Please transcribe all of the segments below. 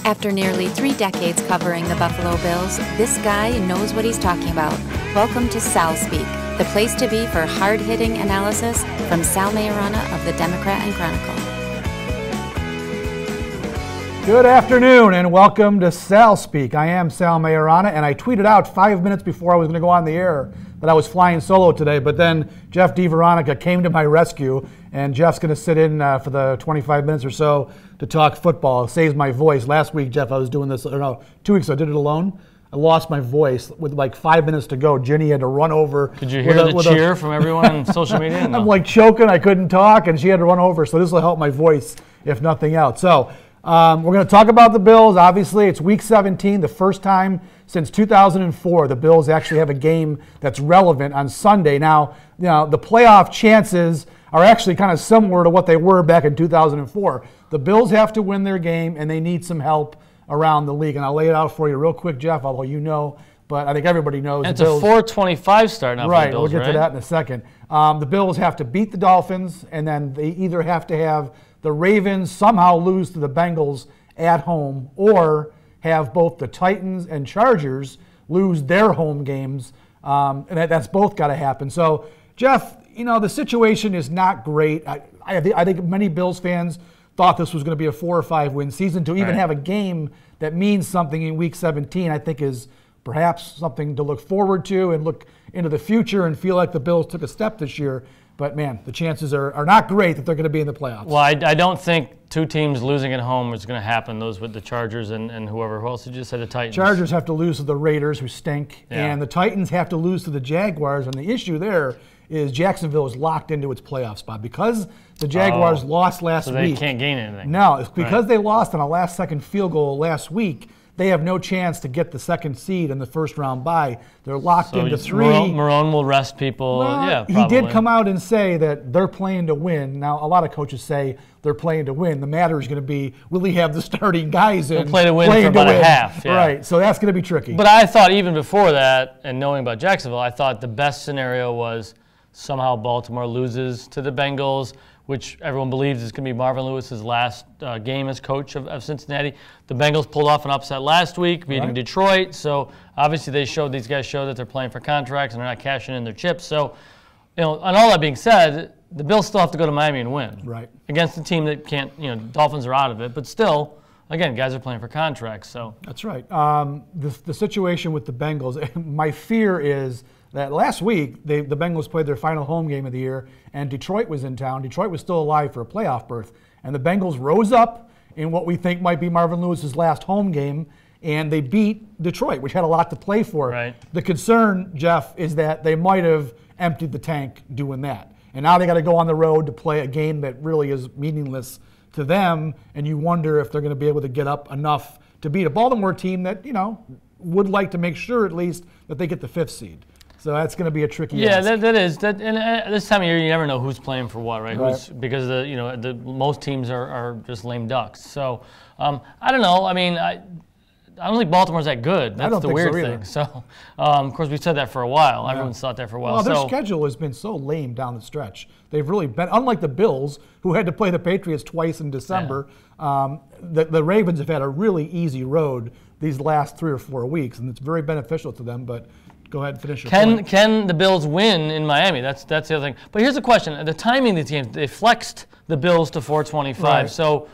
After nearly 3 decades covering the Buffalo Bills, this guy knows what he's talking about. Welcome to Sal Speak, the place to be for hard-hitting analysis from Sal Maiorana of the Democrat and Chronicle. Good afternoon and welcome to Sal Speak. I am Sal Maiorana, and I tweeted out 5 minutes before I was going to go on the air that I was flying solo today, but then Jeff DiVeronica came to my rescue, and Jeff's going to sit in for the 25 minutes or so to talk football. It saves my voice. Last week, Jeff, I was doing this, 2 weeks ago, I did it alone. I lost my voice with like 5 minutes to go. Jenny had to run over. Could you hear the cheer from everyone on social media? No. I'm like choking. I couldn't talk, and she had to run over. So this will help my voice, if nothing else. So we're going to talk about the Bills. Obviously, it's Week 17, the first time since 2004 the Bills actually have a game that's relevant on Sunday. Now, the playoff chances are actually kind of similar to what they were back in 2004. The Bills have to win their game, and they need some help around the league. And I'll lay it out for you real quick, Jeff, although you know, but I think everybody knows. And it's a 4:25 start now for the Bills, we'll get to that in a second. The Bills have to beat the Dolphins, and then they either have to have the Ravens somehow lose to the Bengals at home, or have both the Titans and Chargers lose their home games, and that's both got to happen. So, Jeff, the situation is not great. I think many Bills fans thought this was going to be a 4 or 5 win season. To even have a game that means something in Week 17, I think is perhaps something to look forward to and look into the future and feel like the Bills took a step this year. But, man, the chances are not great that they're going to be in the playoffs. Well, I don't think 2 teams losing at home is going to happen, those with the Chargers and whoever. Who else did you say? The Titans. Chargers have to lose to the Raiders, who stink, and the Titans have to lose to the Jaguars. And the issue there is Jacksonville is locked into its playoff spot. Because the Jaguars lost last week. So they can't gain anything. No, it's because they lost on a last-second field goal last week. They have no chance to get the second seed in the first round bye. They're locked into 3. Marone will rest people. Well, he did come out and say that they're playing to win. Now, a lot of coaches say they're playing to win. The matter is going to be, will he have the starting guys in? They'll play to win for about a half. Yeah. Right, so that's going to be tricky. But I thought even before that, and knowing about Jacksonville, I thought the best scenario was somehow Baltimore loses to the Bengals, which everyone believes is going to be Marvin Lewis's last game as coach of Cincinnati. The Bengals pulled off an upset last week, beating Detroit. So obviously these guys showed that they're playing for contracts and they're not cashing in their chips. So, and all that being said, the Bills still have to go to Miami and win against a team that can't. Dolphins are out of it, but still, again, guys are playing for contracts. So that's right. The situation with the Bengals, my fear is that last week, the Bengals played their final home game of the year, and Detroit was in town. Detroit was still alive for a playoff berth. And the Bengals rose up in what we think might be Marvin Lewis's last home game, and they beat Detroit, which had a lot to play for. Right. The concern, Jeff, is that they might have emptied the tank doing that. And now they got to go on the road to play a game that really is meaningless to them, and you wonder if they're going to be able to get up enough to beat a Baltimore team that, would like to make sure at least that they get the 5th seed. So that's going to be a tricky ask. That is. And this time of year, you never know who's playing for what, right? Because the most teams are just lame ducks. So I don't know. I mean, I don't think Baltimore's that good. That's the weird thing. So of course we said that for a while. Everyone's thought that for a while. Well, their schedule has been so lame down the stretch. They've really been, unlike the Bills, who had to play the Patriots twice in December. The Ravens have had a really easy road these last 3 or 4 weeks, and it's very beneficial to them. But go ahead and finish your point. Can the Bills win in Miami? That's the other thing. But here's the question. The timing of these games, they flexed the Bills to 4:25. Right. So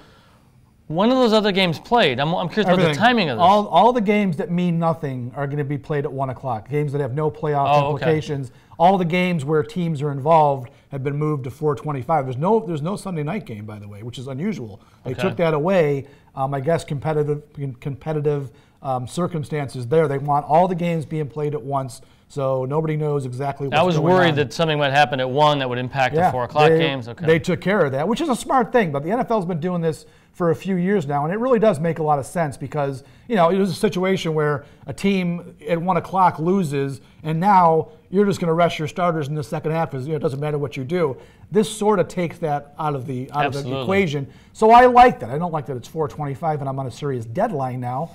when are those other games played? I'm curious about the timing of this. All the games that mean nothing are going to be played at 1 o'clock. Games that have no playoff implications. Okay. All the games where teams are involved have been moved to 4:25. There's no Sunday night game, by the way, which is unusual. They took that away. I guess competitive circumstances there. They want all the games being played at once, so nobody knows exactly what's going on. I was worried that something might happen at 1 that would impact the 4 o'clock games. Okay. They took care of that, which is a smart thing, but the NFL's been doing this for a few years now, and it really does make a lot of sense because, it was a situation where a team at 1 o'clock loses, and now you're just going to rest your starters in the second half because it doesn't matter what you do. This sort of takes that out of the equation. So I like that. I don't like that it's 4:25 and I'm on a serious deadline now.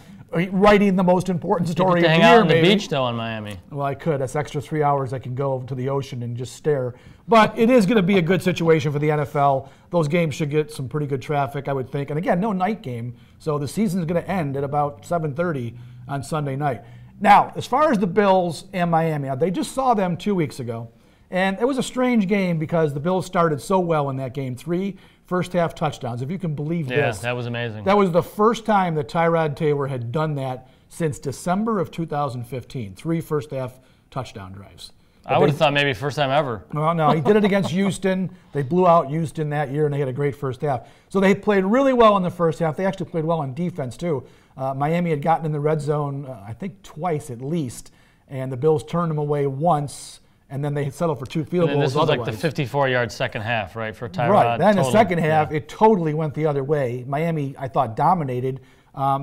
writing the most important story to of hang the out year, on the maybe. beach, though, in Miami. Well, I could. That's extra 3 hours I can go to the ocean and just stare. But it is going to be a good situation for the NFL. Those games should get some pretty good traffic, I would think. And again, no night game, so the season's going to end at about 7:30 on Sunday night. Now, as far as the Bills and Miami, they just saw them 2 weeks ago. And it was a strange game because the Bills started so well in that game. 3 first-half touchdowns, if you can believe this. Yeah, that was amazing. That was the first time that Tyrod Taylor had done that since December of 2015. 3 first-half touchdown drives. I would have thought maybe first time ever. Well, no, he did it against Houston. They blew out Houston that year, and they had a great first half. So they played really well in the first half. They actually played well on defense, too. Miami had gotten in the red zone, I think, twice at least, and the Bills turned them away once, and then they settled for 2 field goals. This was otherwise. like the 54-yard second half, right, for Tyrod? Right. Then totally. the second half, it totally went the other way. Miami, I thought, dominated.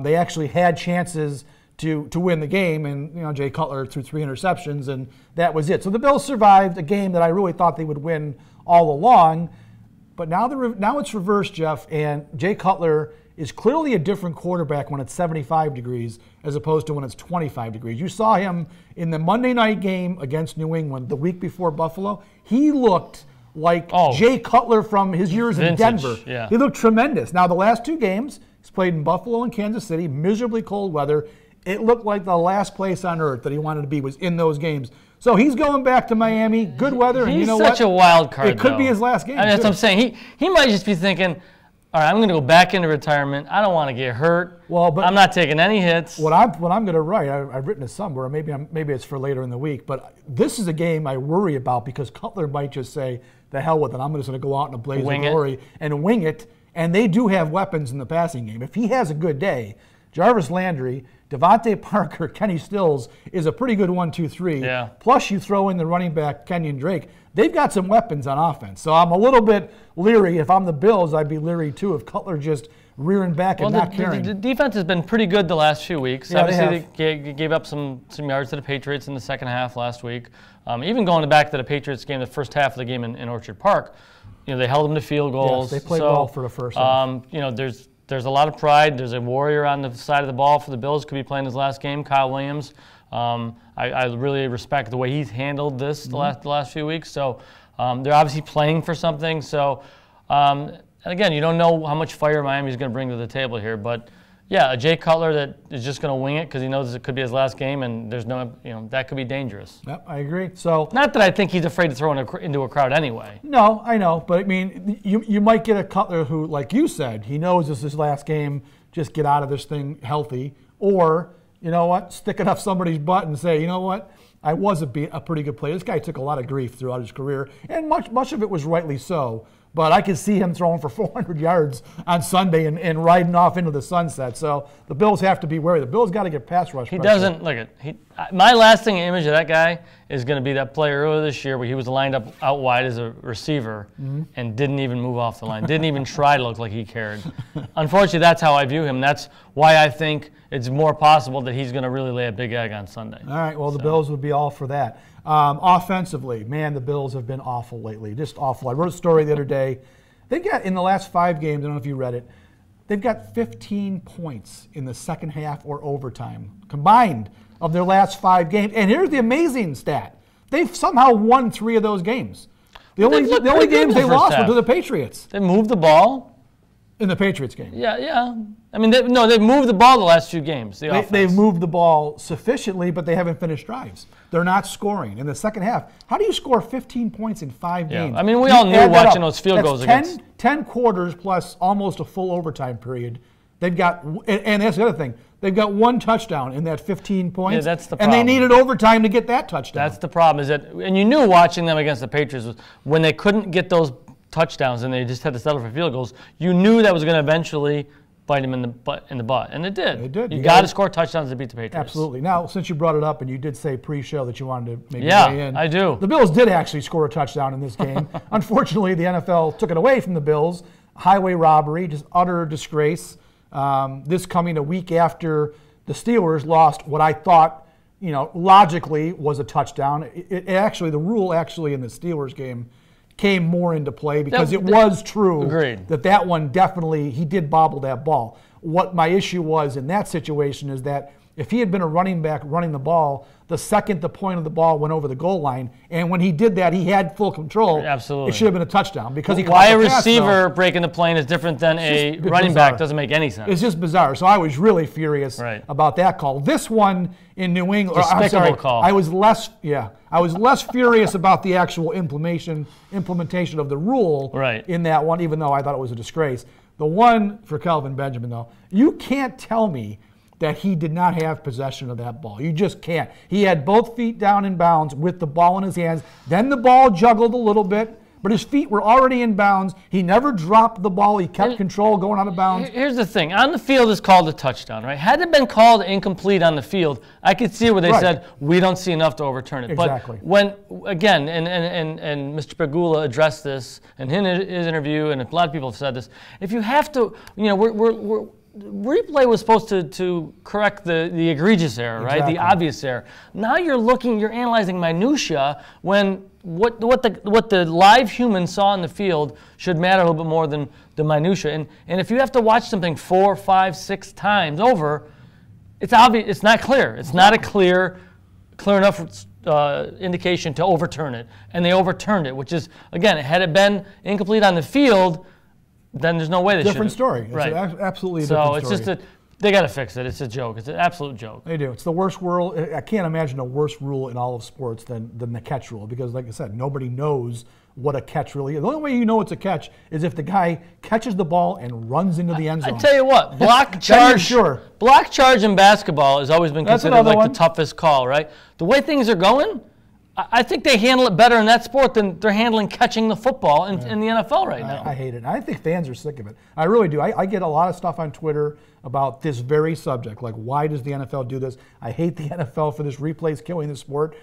They actually had chances to win the game, and Jay Cutler threw 3 interceptions, and that was it. So the Bills survived a game that I really thought they would win all along, but now it's reversed, Jeff, and Jay Cutler is clearly a different quarterback when it's 75 degrees as opposed to when it's 25 degrees. You saw him in the Monday night game against New England the week before Buffalo. He looked like Jay Cutler from his years in Denver. Yeah. He looked tremendous. Now, the last 2 games, he's played in Buffalo and Kansas City, miserably cold weather. It looked like the last place on earth that he wanted to be was in those games. So he's going back to Miami, good weather, and you know what? He's such a wild card, It could be his last game, That's what I'm saying. He might just be thinking, all right, I'm going to go back into retirement. I don't want to get hurt. Well, but I'm not taking any hits. What I'm going to write, I've written it somewhere. Maybe it's for later in the week. But this is a game I worry about because Cutler might just say, "The hell with it. I'm just going to go out in a blaze of glory and wing it." And they do have weapons in the passing game. If he has a good day, Jarvis Landry, Devontae Parker, Kenny Stills is a pretty good 1-2-3. Yeah. Plus, you throw in the running back Kenyon Drake. They've got some weapons on offense. So I'm a little bit leery. If I'm the Bills, I'd be leery too if Cutler just rearing back and not carrying. The defense has been pretty good the last few weeks. Yeah, obviously, they gave up some yards to the Patriots in the second half last week. Even going back to the Patriots game, the first half of the game in Orchard Park, they held them to field goals. Yes, they played well for the first half. There's a lot of pride. There's a warrior on the side of the ball for the Bills. Could be playing his last game, Kyle Williams. I really respect the way he's handled this the last few weeks. So they're obviously playing for something. So again, you don't know how much fire Miami's going to bring to the table here, but yeah, a Jay Cutler that is just going to wing it because he knows it could be his last game, and there's no, that could be dangerous. Yep, I agree. So not that I think he's afraid to throw into a crowd anyway. No, I know, but I mean, you might get a Cutler who, like you said, he knows this is his last game. Just get out of this thing healthy, or you know what, stick it up somebody's butt and say, you know what, I was a pretty good player. This guy took a lot of grief throughout his career, and much of it was rightly so. But I could see him throwing for 400 yards on Sunday and riding off into the sunset. So the Bills have to be wary. The Bills got to get pass rush. He doesn't look at. My lasting image of that guy is going to be that play earlier this year where he was lined up out wide as a receiver and didn't even move off the line, didn't even try to look like he cared. Unfortunately, that's how I view him. That's why I think it's more possible that he's going to really lay a big egg on Sunday. All right. Well, the Bills would be all for that. Offensively, man, the Bills have been awful lately, just awful. I wrote a story the other day. They've got, in the last 5 games, I don't know if you read it, they've got 15 points in the second half or overtime combined of their last 5 games. And here's the amazing stat. They've somehow won 3 of those games. The only games they lost were to the Patriots. They moved the ball. In the Patriots game. Yeah. I mean, they've moved the ball the last 2 games. They've moved the ball sufficiently, but they haven't finished drives. They're not scoring in the second half. How do you score 15 points in 5 games? I mean, we all knew watching those field goals against 10 quarters plus almost a full overtime period. They've got, and that's the other thing. They've got 1 touchdown in that 15 points. Yeah, that's the problem. And they needed overtime to get that touchdown. That's the problem. And you knew watching them against the Patriots was when they couldn't get those touchdowns and they just had to settle for field goals, you knew that was going to eventually bite them in the butt, and it did. It did. You got to score touchdowns to beat the Patriots. Absolutely. Now, since you brought it up and you did say pre-show that you wanted to maybe weigh in. I do. The Bills did actually score a touchdown in this game. Unfortunately, the NFL took it away from the Bills. Highway robbery, just utter disgrace. This coming a week after the Steelers lost what I thought, logically was a touchdown. The rule in the Steelers game came more into play because it was true Agreed. that one definitely, he did bobble that ball. What my issue was in that situation is that if he had been a running back running the ball, the second the point of the ball went over the goal line, and when he did that, he had full control. Absolutely. It should have been a touchdown because he Why caught a the pass, receiver breaking the plane is different than a running back doesn't make any sense. It's just bizarre. So I was really furious about that call. This one in New England, despicable call. I was less furious about the actual implementation of the rule in that one, even though I thought it was a disgrace. The one for Kelvin Benjamin, though, you can't tell me that he did not have possession of that ball. You just can't. He had both feet down in bounds with the ball in his hands. Then the ball juggled a little bit, but his feet were already in bounds. He never dropped the ball. He kept control going out of bounds. Here's the thing. On the field is called a touchdown, right? Had it been called incomplete on the field, I could see where they said, we don't see enough to overturn it. Exactly. But when, again, and Mr. Pegula addressed this in his interview, and a lot of people have said this, if you have to, replay was supposed to correct the egregious error, right? The obvious error. Now you're analyzing minutia when what the live human saw in the field should matter a little bit more than the minutia. And if you have to watch something 4, 5, 6 times over, it's obvious. It's not clear. It's not a clear enough indication to overturn it. And they overturned it, which is, again, had it been incomplete on the field, then there's no way they should. Different story. It's absolutely a different story. So it's just they got to fix it. It's a joke. It's an absolute joke. They do. It's the worst rule. I can't imagine a worse rule in all of sports than the catch rule because, like I said, nobody knows what a catch really is. The only way you know it's a catch is if the guy catches the ball and runs into the end zone. I tell you what, block charge in basketball has always been considered like the toughest call, right? The way things are going, I think they handle it better in that sport than they're handling catching the football in the NFL right now. I hate it. I think fans are sick of it. I really do. I get a lot of stuff on Twitter about this very subject, like why does the NFL do this? I hate the NFL for this. Replay's killing the sport.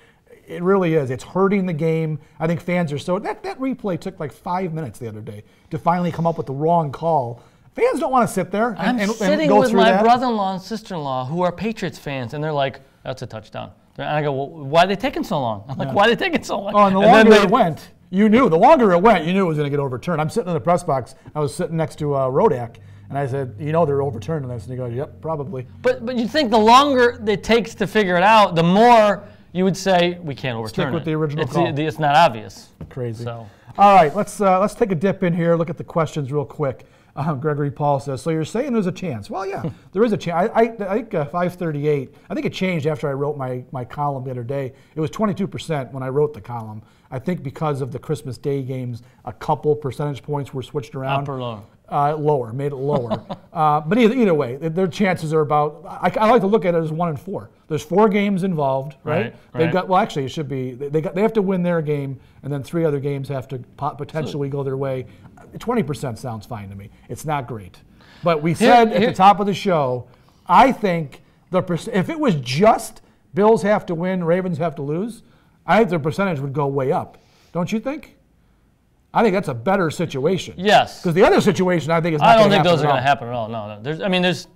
It really is. It's hurting the game. I think fans are so... That replay took like 5 minutes the other day to finally come up with the wrong call. Fans don't want to sit there and sitting go with through my brother-in-law and sister-in-law who are Patriots fans, and they're like, that's a touchdown. And I go, well, why are they taking so long? I'm like, why are they taking so long? Oh, and the longer it went, you knew. The longer it went, you knew it was going to get overturned. I'm sitting in the press box. I was sitting next to Rodak, and I said, they're overturning this. And he goes, yep, probably. But you'd think the longer it takes to figure it out, the more you would say, we can't overturn it. Stick with the original call. It's not obvious. Crazy. So. All right, let's take a dip in here, look at the questions real quick. Gregory Paul says, so you're saying there's a chance? Well, yeah, there is a chance. I think 538, I think it changed after I wrote my column the other day. It was 22% when I wrote the column. I think because of the Christmas Day games, a couple percentage points were switched around. Up or lower? Lower, made it lower. But either way, their chances are about, I like to look at it as 1 in 4. There's 4 games involved, right? They've got, well, actually, it should be, they have to win their game, and then 3 other games have to potentially go their way. 20% sounds fine to me. It's not great. But we said at the top of the show, I think if it was just Bills have to win, Ravens have to lose, I think the percentage would go way up. Don't you think? I think that's a better situation. Yes. Because the other situation, I think, is not going to happen. I don't think those are going to happen at all. No.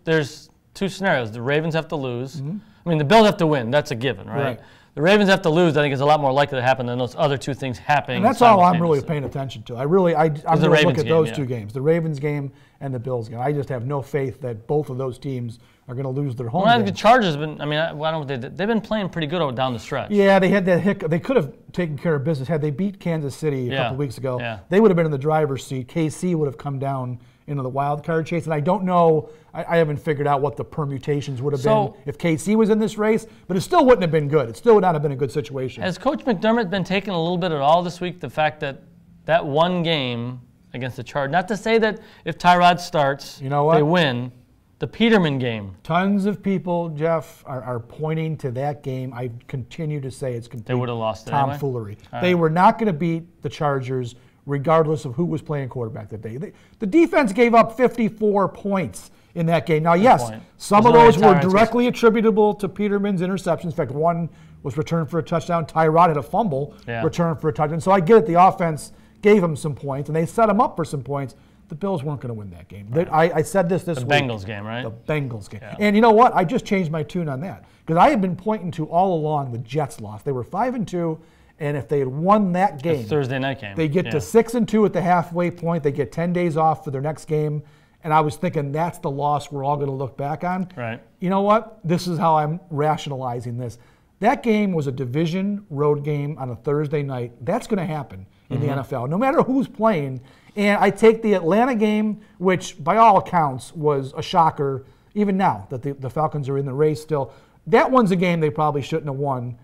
There's 2 scenarios. The Ravens have to lose. Mm-hmm. I mean, the Bills have to win. That's a given, right? The Ravens have to lose. I think is a lot more likely to happen than those other 2 things happening. And that's all I'm really paying attention to. I'm going to look at those 2 games, the Ravens game and the Bills game. I just have no faith that both of those teams are going to lose their home games. The Chargers have been. I mean, they've been playing pretty good down the stretch. Yeah, they had that hiccup. They could have taken care of business had they beat Kansas City a couple weeks ago. Yeah. They would have been in the driver's seat. KC would have come down into the wild card chase, and I don't know. I haven't figured out what the permutations would have been if KC was in this race, but it still wouldn't have been good. It still would not have been a good situation. Has Coach McDermott been taking a little bit at all this week? The fact that one game against the Chargers, not to say that if Tyrod starts, they win. The Peterman game. Tons of people, Jeff, are pointing to that game. I continue to say it's complete they would have lost tomfoolery. Anyway? They were not going to beat the Chargers regardless of who was playing quarterback that day. The defense gave up 54 points in that game. Now, yes, some of those were directly attributable to Peterman's interceptions. In fact, one was returned for a touchdown. Tyrod had a fumble returned for a touchdown. So I get it. The offense gave him some points, and they set him up for some points. The Bills weren't going to win that game. Right. I said this week. The Bengals game, right? The Bengals game. Yeah. And you know what? I just changed my tune on that because I had been pointing to all along the Jets loss. They were 5-2, and if they had won that game, Thursday night game, they get to 6-2 at the halfway point. They get 10 days off for their next game, and I was thinking that's the loss we're all going to look back on. Right. You know what? This is how I'm rationalizing this. That game was a division road game on a Thursday night. That's going to happen in the NFL, no matter who's playing. And I take the Atlanta game, which by all accounts was a shocker, even now that the Falcons are in the race still. That one's a game they probably shouldn't have won.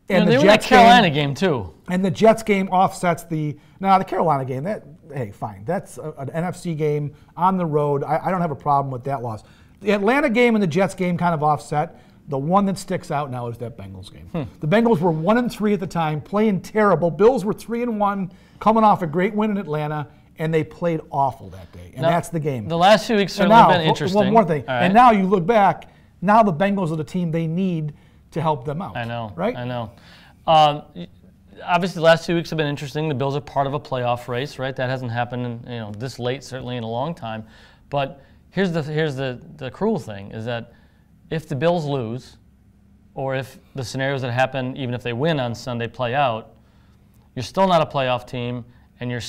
And they were in the Carolina game too. And the Jets game offsets the Carolina game. Hey, fine. That's an NFC game on the road. I don't have a problem with that loss. The Atlanta game and the Jets game kind of offset. The one that sticks out now is that Bengals game. The Bengals were 1-3 at the time, playing terrible. Bills were 3-1, coming off a great win in Atlanta, and they played awful that day. And that's the game. The last few weeks certainly been interesting. One more thing. Right. And now you look back, now the Bengals are the team they need to help them out. I know. Right? I know. Obviously, the last 2 weeks have been interesting. The Bills are part of a playoff race, right? That hasn't happened this late, certainly in a long time. But here's the cruel thing, is that if the Bills lose, or if the scenarios that happen, even if they win on Sunday, play out, you're still not a playoff team, and you're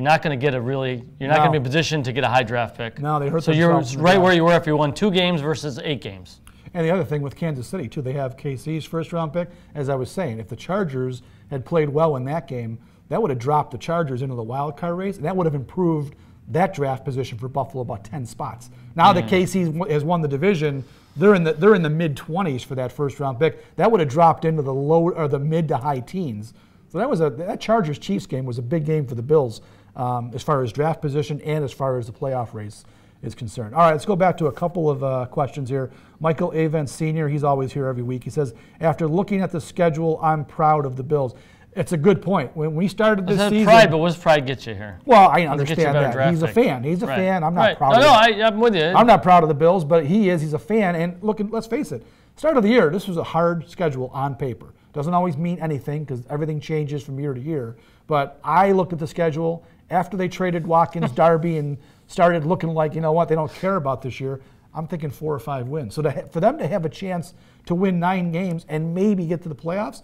not going to get you're not going to be in a position to get a high draft pick. No, they hurt So you're right where you were if you won 2 games versus 8 games. And the other thing with Kansas City, too, they have KC's first-round pick. As I was saying, if the Chargers had played well in that game, that would have dropped the Chargers into the wild card race, and that would have improved that draft position for Buffalo about 10 spots. Now that KC has won the division, they're in the mid-20s for that first-round pick. That would have dropped into the low or the mid to high teens. So that Chargers-Chiefs game was a big game for the Bills as far as draft position and as far as the playoff race is concerned. All right, let's go back to a couple of questions here. Michael Avent Sr., he's always here every week. He says, after looking at the schedule, I'm proud of the Bills. It's a good point. When we started this season... pride, but what does pride get you here? Well, I understand that. He's a fan. He's a fan. I'm not proud of it. I'm with you. I'm not proud of the Bills, but he is. He's a fan. And look, let's face it, start of the year, this was a hard schedule on paper. Doesn't always mean anything because everything changes from year to year. But I looked at the schedule after they traded Watkins, Darby, and started looking like, you know what, they don't care about this year. I'm thinking 4 or 5 wins. So for them to have a chance to win 9 games and maybe get to the playoffs,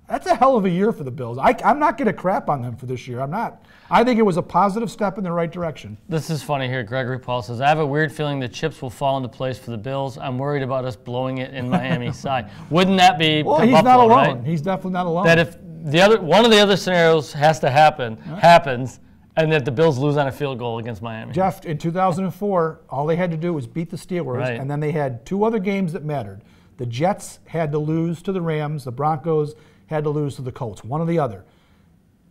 that's a hell of a year for the Bills. I'm not going to crap on them for this year. I'm not. I think it was a positive step in the right direction. This is funny here. Gregory Paul says, I have a weird feeling the chips will fall into place for the Bills. I'm worried about us blowing it in Miami's side. Wouldn't that be Well, he's Buffalo, not alone. Right? He's definitely not alone. That if one of the other scenarios happens, and that the Bills lose on a field goal against Miami. Jeff, in 2004, all they had to do was beat the Steelers, Right. and then they had 2 other games that mattered. The Jets had to lose to the Rams. The Broncos had to lose to the Colts, one or the other.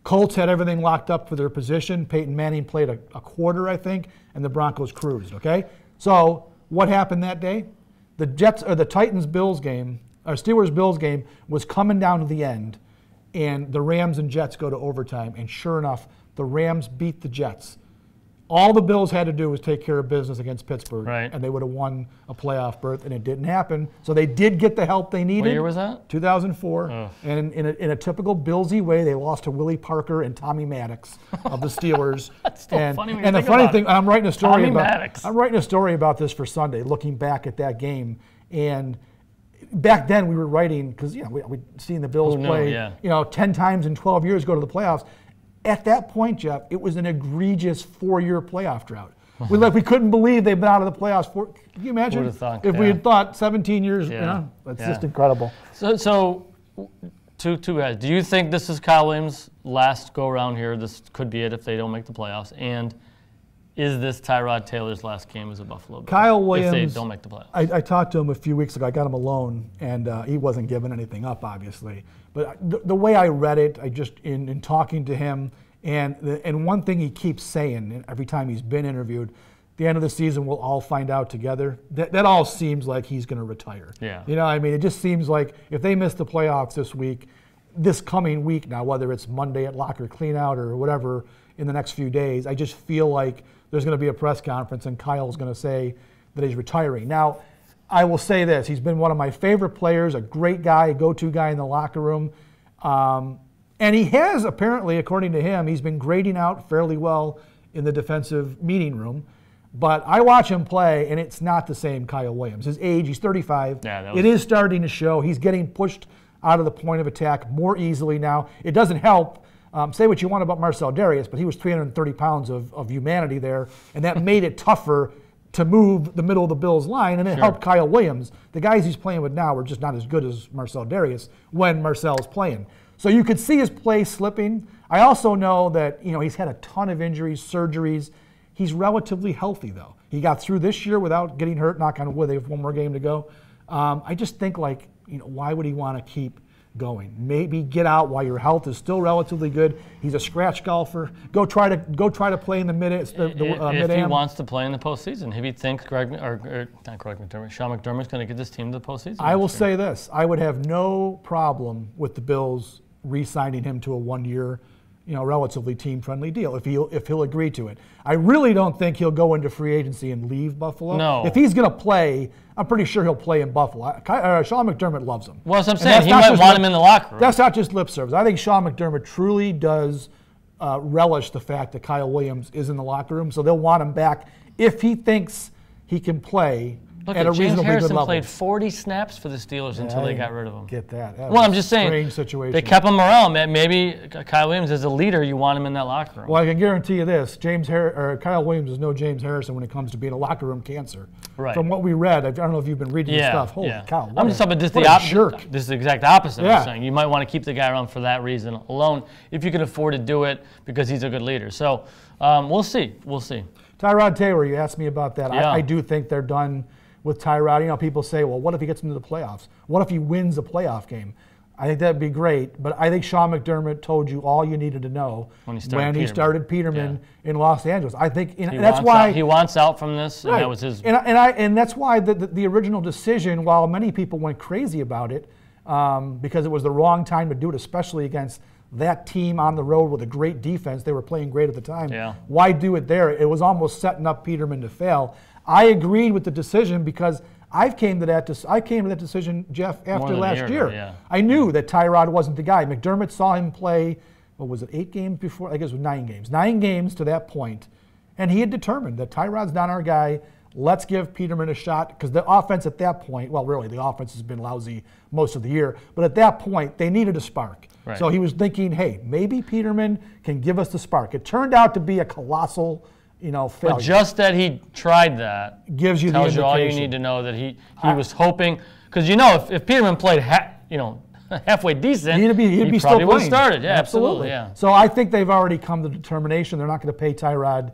Colts had everything locked up for their position. Peyton Manning played a quarter, I think, and the Broncos cruised, okay? So what happened that day? The Titans-Bills game, or Steelers-Bills game was coming down to the end, and the Rams and Jets go to overtime, and sure enough, the Rams beat the Jets. All the Bills had to do was take care of business against Pittsburgh, right. and they would have won a playoff berth, and it didn't happen. So they did get the help they needed. What year was that? 2004. Oh. And in a typical Billsy way, they lost to Willie Parker and Tommy Maddox of the Steelers. That's still funny when and you the think funny about thing, it. I'm writing a story about this for Sunday, looking back at that game. And back then we were writing, because we'd seen the Bills play 10 times in 12 years go to the playoffs. At that point, Jeff, it was an egregious 4-year playoff drought. We couldn't believe they've been out of the playoffs. Can you imagine if we had thought 17 years? That's just incredible. So two guys. Do you think this is Kyle Williams' last go-around here? This could be it if they don't make the playoffs. And is this Tyrod Taylor's last game as a Buffalo Bill? Kyle Williams, if they don't make the playoffs. I talked to him a few weeks ago. I got him alone, and he wasn't giving anything up, obviously. But the way I read it, I just in talking to him, and one thing he keeps saying every time he's been interviewed, the end of the season we'll all find out together. That all seems like he's going to retire. Yeah. It just seems like if they miss the playoffs this coming week now, whether it's Monday at locker cleanout or whatever in the next few days, I just feel like there's going to be a press conference and Kyle's going to say that he's retiring. Now, I will say this. He's been one of my favorite players, a great guy, a go-to guy in the locker room. And he has, apparently, according to him, he's been grading out fairly well in the defensive meeting room. But I watch him play, and it's not the same Kyle Williams. His age, he's 35. It is starting to show. He's getting pushed out of the point of attack more easily now. It doesn't help Say what you want about Marcel Darius, but he was 330 pounds of humanity there, and that made it tougher to move the middle of the Bills line, and it helped Kyle Williams. The guys he's playing with now are just not as good as Marcel Darius when Marcel's playing. So you could see his play slipping. I also know that he's had a ton of injuries, surgeries. He's relatively healthy, though. He got through this year without getting hurt, knock on wood, they have one more game to go. I just think, why would he want to keep going? Maybe get out while your health is still relatively good. He's a scratch golfer. Go try to play in the mid. If he wants to play in the postseason, if he thinks Sean McDermott's going to get this team to the postseason. I will say this: I would have no problem with the Bills re-signing him to a 1-year, relatively team-friendly deal if he'll agree to it. I really don't think he'll go into free agency and leave Buffalo. No. If he's going to play, I'm pretty sure he'll play in Buffalo. Sean McDermott loves him. Well, that's what I'm saying. He might want him in the locker room. That's not just lip service. I think Sean McDermott truly does relish the fact that Kyle Williams is in the locker room, so they'll want him back if he thinks he can play at a reasonably James good Harrison level. played 40 snaps for the Steelers until they got rid of him. Get that. Well, I'm just saying, strange situation. They kept him around. Maybe Kyle Williams is a leader. You want him in that locker room. Well, I can guarantee you this: Kyle Williams is no James Harrison when it comes to being a locker room cancer. Right. From what we read, I don't know if you've been reading the stuff. Holy cow! I'm just talking about this is the exact opposite. I'm saying you might want to keep the guy around for that reason alone, if you can afford to do it because he's a good leader. So we'll see. We'll see. Tyrod Taylor, you asked me about that. Yeah. I do think they're done with Tyrod. People say, well, what if he gets into the playoffs? What if he wins a playoff game? I think that'd be great, but I think Sean McDermott told you all you needed to know when he started Peterman in Los Angeles. I think that's why he wants out from this, right. And that was his. And that's why the original decision, while many people went crazy about it, because it was the wrong time to do it, especially against that team on the road with a great defense. They were playing great at the time. Yeah. Why do it there? It was almost setting up Peterman to fail. I agreed with the decision because I came to that decision, Jeff, after last year. Yeah. I knew that Tyrod wasn't the guy. McDermott saw him play, what was it, 8 games before? I guess it was 9 games. 9 games to that point. And he had determined that Tyrod's not our guy. Let's give Peterman a shot, because the offense at that point, well, really, the offense has been lousy most of the year, but at that point, they needed a spark. Right. So he was thinking, hey, maybe Peterman can give us the spark. It turned out to be a colossal failure. But just that he tried that gives you tells you all you need to know that he was hoping, because if Peterman played halfway decent, he'd he be probably still would playing. have started. Yeah, absolutely. Yeah. So I think they've already come to the determination they're not going to pay Tyrod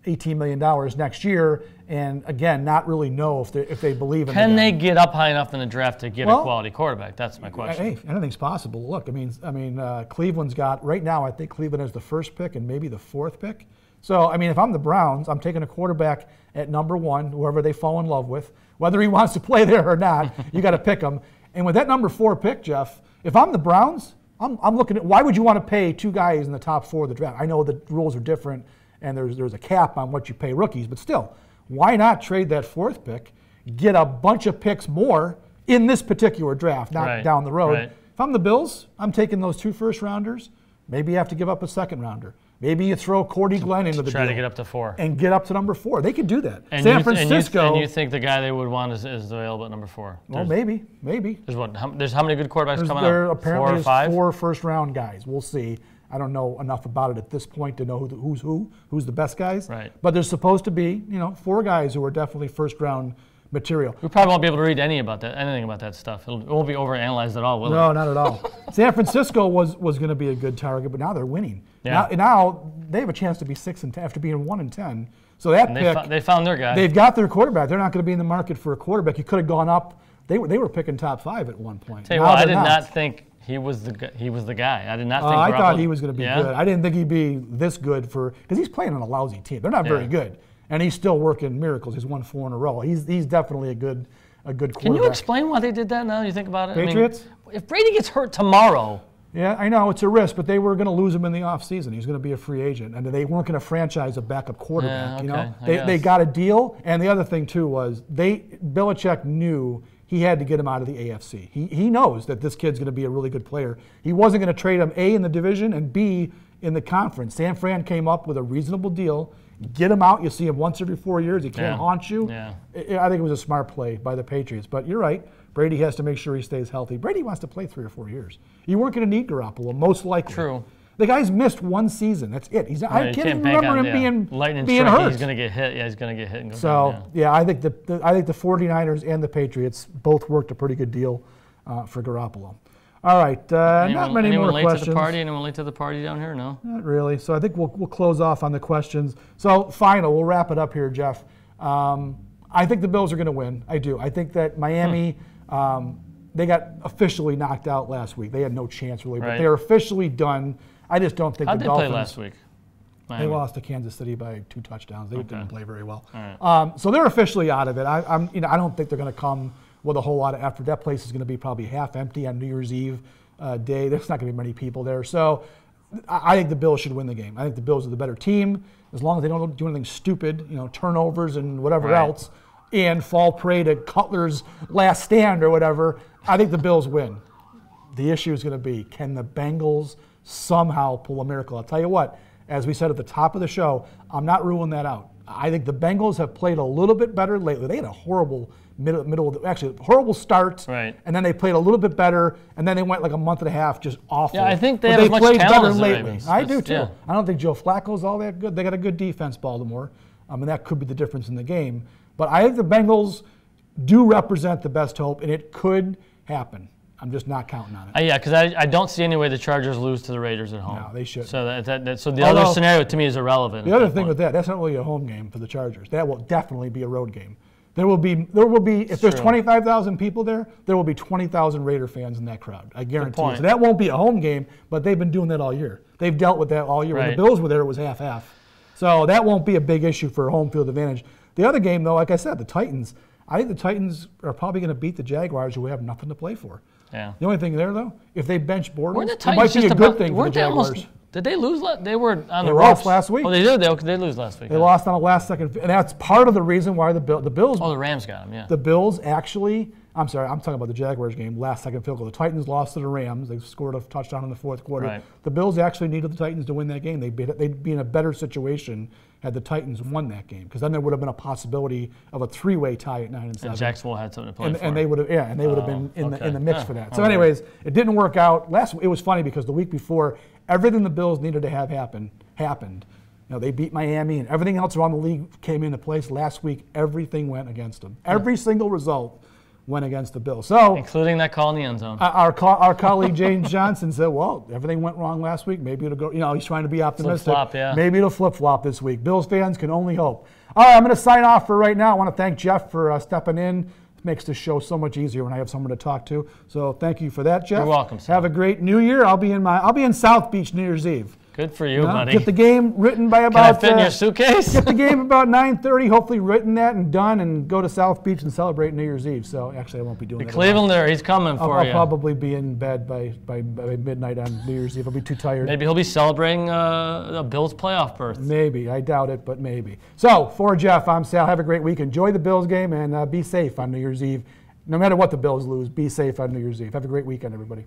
$18 million next year, and again, not really know if they believe in it. Can they get up high enough in the draft to get a quality quarterback? That's my question. Hey, anything's possible. Look, I mean, Cleveland's got right now. I think Cleveland has the 1st pick and maybe the 4th pick. So, if I'm the Browns, I'm taking a quarterback at number 1, whoever they fall in love with, whether he wants to play there or not. You got to pick him. And with that number 4 pick, Jeff, if I'm the Browns, I'm looking at why would you want to pay 2 guys in the top 4 of the draft? I know the rules are different, and there's a cap on what you pay rookies, but still, why not trade that 4th pick, get a bunch of picks more in this particular draft, not down the road? Right. If I'm the Bills, I'm taking those 2 first-rounders. Maybe you have to give up a 2nd-rounder. Maybe you throw Cordy Glenn into the deal. Try to get up to 4. And get up to number 4. They could do that. And San Francisco. And you think the guy they would want is available at number 4? Well, maybe. There's how many good quarterbacks coming There up? apparently 4 or 5? 4 first-round guys. We'll see. I don't know enough about it at this point to know who's the best guys. Right. But there's supposed to be, 4 guys who are definitely first-round material. We probably won't be able to read anything about that stuff. It won't be overanalyzed at all, will it? No, not at all. San Francisco was going to be a good target, but now they're winning. Yeah. Now they have a chance to be 6-10 after being 1-10. So that pick, they found their guy. They've got their quarterback. They're not going to be in the market for a quarterback. You could have gone up. They were picking top 5 at one point. Tell you what, I did not think he was the guy. I did not think. I thought he was going to be good. I didn't think he'd be this good because he's playing on a lousy team. They're not very good, and he's still working miracles. He's won 4 in a row. He's definitely a good quarterback. Can you explain why they did that? Now you think about it, Patriots. If Brady gets hurt tomorrow. Yeah, I know it's a risk, but they were going to lose him in the offseason. He's going to be a free agent, and they weren't going to franchise a backup quarterback. They got a deal, and the other thing too was Belichick knew he had to get him out of the AFC. He knows that this kid's going to be a really good player. He wasn't going to trade him A in the division and B in the conference. San Fran came up with a reasonable deal. Get him out. You see him once every 4 years. He can't haunt you. Yeah. I think it was a smart play by the Patriots. But you're right. Brady has to make sure he stays healthy. Brady wants to play 3 or 4 years. You weren't going to need Garoppolo, most likely. True. The guy's missed one season. That's it. I can't even remember him being hurt. He's going to get hit. Yeah, he's going to get hit. And go so down, yeah, I think the 49ers and the Patriots both worked a pretty good deal for Garoppolo. All right, not many more questions. Anyone late to the party down here? No, not really. So I think we'll close off on the questions. So we'll wrap it up here, Jeff. I think the Bills are going to win. I do. I think that Miami. They got officially knocked out last week. They had no chance really, but they're officially done. I just don't think How'd the they Dolphins. Play last week? Miami. They lost to Kansas City by 2 touchdowns. They didn't play very well. Right. So they're officially out of it. I don't think they're going to come with a whole lot of effort. That place is going to be probably half empty on New Year's Eve day. There's not going to be many people there. So I think the Bills should win the game. I think the Bills are the better team as long as they don't do anything stupid, turnovers and whatever else, and fall prey to Cutler's last stand or whatever. I think the Bills win. The issue is going to be, can the Bengals somehow pull a miracle? I'll tell you what, as we said at the top of the show, I'm not ruling that out. I think the Bengals have played a little bit better lately. They had a horrible horrible start, and then they played a little bit better, and then they went like a month and a half just awful. Yeah, I think they have as much talent as the Ravens. I do too. Yeah. I don't think Joe Flacco's all that good. They got a good defense, Baltimore, and that could be the difference in the game. But I think the Bengals do represent the best hope, and it could happen. I'm just not counting on it. Yeah, because I don't see any way the Chargers lose to the Raiders at home. No, they should. So other scenario to me is irrelevant. The other thing with that's not really a home game for the Chargers. That will definitely be a road game. There will be if there's 25,000 people there will be 20,000 Raider fans in that crowd. I guarantee you. So that won't be a home game, but they've been doing that all year. They've dealt with that all year. When the Bills were there, it was half-half. So that won't be a big issue for home field advantage. The other game, though, like I said, the Titans. I think the Titans are probably going to beat the Jaguars, who have nothing to play for. Yeah. The only thing there, though, if they bench Bortles, it might be a good thing for the Jaguars. Did they lose? They were on ropes. the They lost last week. Oh, they did. They lose last week. They lost on a last-second, and that's part of the reason why the Bills. Oh, the Rams got them. Yeah. The Bills actually. I'm sorry. I'm talking about the Jaguars game. Last-second field goal. The Titans lost to the Rams. They scored a touchdown in the fourth quarter. Right. The Bills actually needed the Titans to win that game. They'd be in a better situation had the Titans won that game, because then there would have been a possibility of a 3-way tie at 9-7. And Jacksonville had something to play for. And they would have, been in the mix for that. So, anyways, it didn't work out. It was funny because the week before, everything the Bills needed to have happened. They beat Miami, and everything else around the league came into place. Last week, everything went against them. Every single result went against the Bills. So, including that call in the end zone. Our colleague James Johnson said, well, everything went wrong last week. Maybe it'll go, he's trying to be optimistic. Flip-flop, yeah. Maybe it'll flip-flop this week. Bills fans can only hope. All right, I'm going to sign off for right now. I want to thank Jeff for stepping in. It makes the show so much easier when I have someone to talk to. So thank you for that, Jeff. You're welcome, sir. Have a great New Year. I'll be in South Beach New Year's Eve. Good for you, buddy. Get the game written by about. Can I fit in your suitcase? Get the game about 9:30. Hopefully written that and done, and go to South Beach and celebrate New Year's Eve. So actually, I won't be doing that. The Clevelander, he's coming for you. I'll probably be in bed by midnight on New Year's Eve. I'll be too tired. Maybe he'll be celebrating a Bills playoff berth. Maybe. I doubt it, but maybe. So for Jeff, I'm Sal. Have a great week. Enjoy the Bills game and be safe on New Year's Eve. No matter what the Bills lose, be safe on New Year's Eve. Have a great weekend, everybody.